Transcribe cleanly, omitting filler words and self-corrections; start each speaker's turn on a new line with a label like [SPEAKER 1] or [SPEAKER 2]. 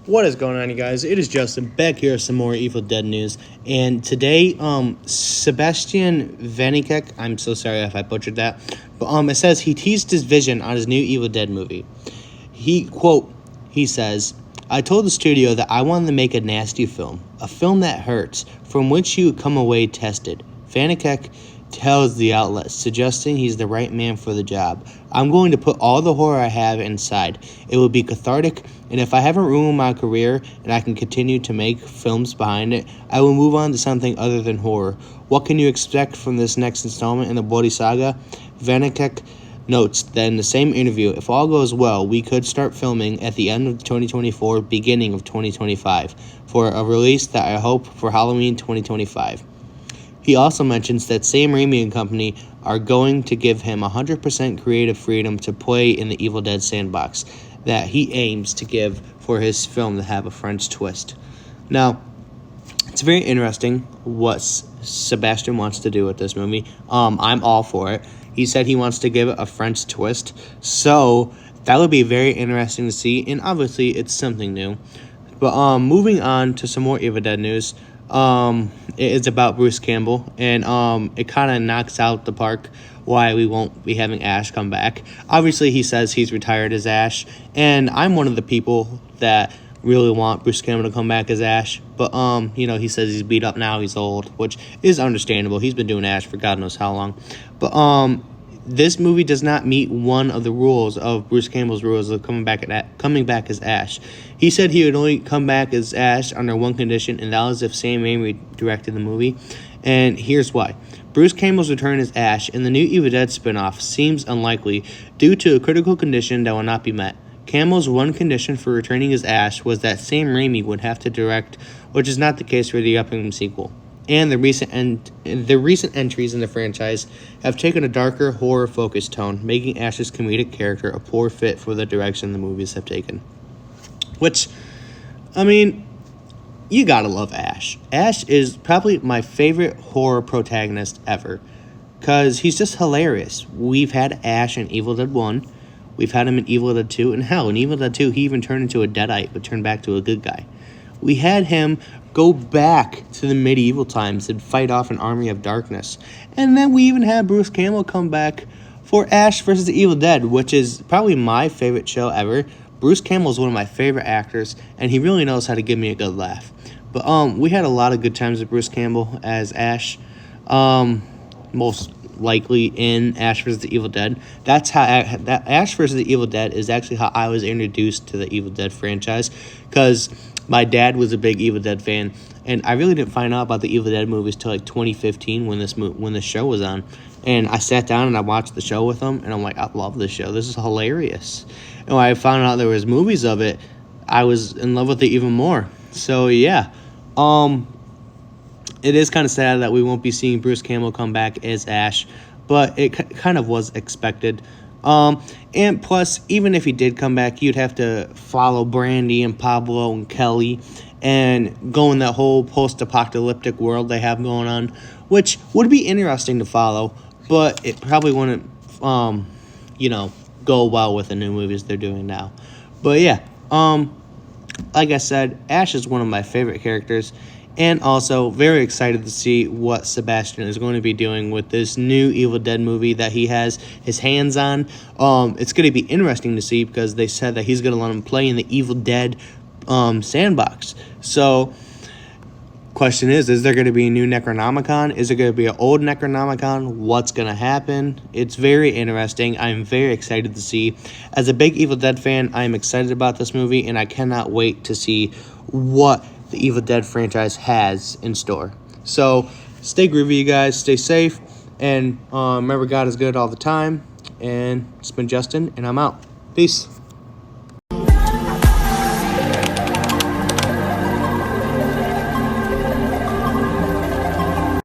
[SPEAKER 1] What is going on, you guys? It is Justin back here with some more Evil Dead news. And today, Sebastian Vanicek, I'm so sorry if I butchered that, but it says he teased his vision on his new Evil Dead movie. He says, "I told the studio that I wanted to make a nasty film, a film that hurts, from which you would come away tested." Vanicek tells the outlet, suggesting he's the right man for the job. "I'm going to put all the horror I have inside. It will be cathartic, and if I haven't ruined my career and I can continue to make films behind it, I will move on to something other than horror. What can you expect from this next installment in the Bloody Saga?" Vanicek notes that in the same interview, if all goes well, we could start filming at the end of 2024, beginning of 2025, for a release that I hope for Halloween 2025. He also mentions that Sam Raimi and company are going to give him 100% creative freedom to play in the Evil Dead sandbox that he aims to give for his film to have a French twist. Now, it's very interesting what Sebastian wants to do with this movie. I'm all for it. He said he wants to give it a French twist, so that would be very interesting to see, and obviously it's something new. But moving on to some more Evil Dead news. It's about Bruce Campbell, and it kind of knocks out the park why we won't be having Ash come back. Obviously, he says he's retired as Ash, and I'm one of the people that really want Bruce Campbell to come back as Ash. But he says he's beat up now, he's old, which is understandable. He's been doing Ash for God knows how long. But this movie does not meet one of the rules of Bruce Campbell's rules of coming back as Ash. He said he would only come back as Ash under one condition, and that was if Sam Raimi directed the movie. And here's why. Bruce Campbell's return as Ash in the new Evil Dead spinoff seems unlikely due to a critical condition that will not be met. Campbell's one condition for returning as Ash was that Sam Raimi would have to direct, which is not the case for the upcoming sequel. And the recent entries in the franchise have taken a darker, horror-focused tone, making Ash's comedic character a poor fit for the direction the movies have taken. Which, I mean, you gotta love Ash. Ash is probably my favorite horror protagonist ever, because he's just hilarious. We've had Ash in Evil Dead 1, we've had him in Evil Dead 2, and hell, in Evil Dead 2, he even turned into a Deadite, but turned back to a good guy. We had him go back to the medieval times and fight off an army of darkness. And then we even had Bruce Campbell come back for Ash vs. the Evil Dead, which is probably my favorite show ever. Bruce Campbell is one of my favorite actors, and he really knows how to give me a good laugh. But we had a lot of good times with Bruce Campbell as Ash, most likely in Ash vs. the Evil Dead. That's how that Ash vs. the Evil Dead is actually how I was introduced to the Evil Dead franchise, because my dad was a big Evil Dead fan, and I really didn't find out about the Evil Dead movies till like 2015 when this show was on. And I sat down and I watched the show with him, and I'm like, I love this show. This is hilarious. And when I found out there was movies of it, I was in love with it even more. So yeah, it is kind of sad that we won't be seeing Bruce Campbell come back as Ash, but it kind of was expected. And plus, even if he did come back, you'd have to follow Brandy and Pablo and Kelly and go in that whole post-apocalyptic world they have going on, which would be interesting to follow, but it probably wouldn't, go well with the new movies they're doing now. But yeah, like I said, Ash is one of my favorite characters. And also, very excited to see what Sebastian is going to be doing with this new Evil Dead movie that he has his hands on. It's going to be interesting to see because they said that he's going to let him play in the Evil Dead sandbox. So, question is there going to be a new Necronomicon? Is it going to be an old Necronomicon? What's going to happen? It's very interesting. I'm very excited to see. As a big Evil Dead fan, I'm excited about this movie, and I cannot wait to see what the Evil Dead franchise has in store. So, stay groovy, you guys. Stay safe. And remember, God is good all the time. And it's been Justin, and I'm out. Peace.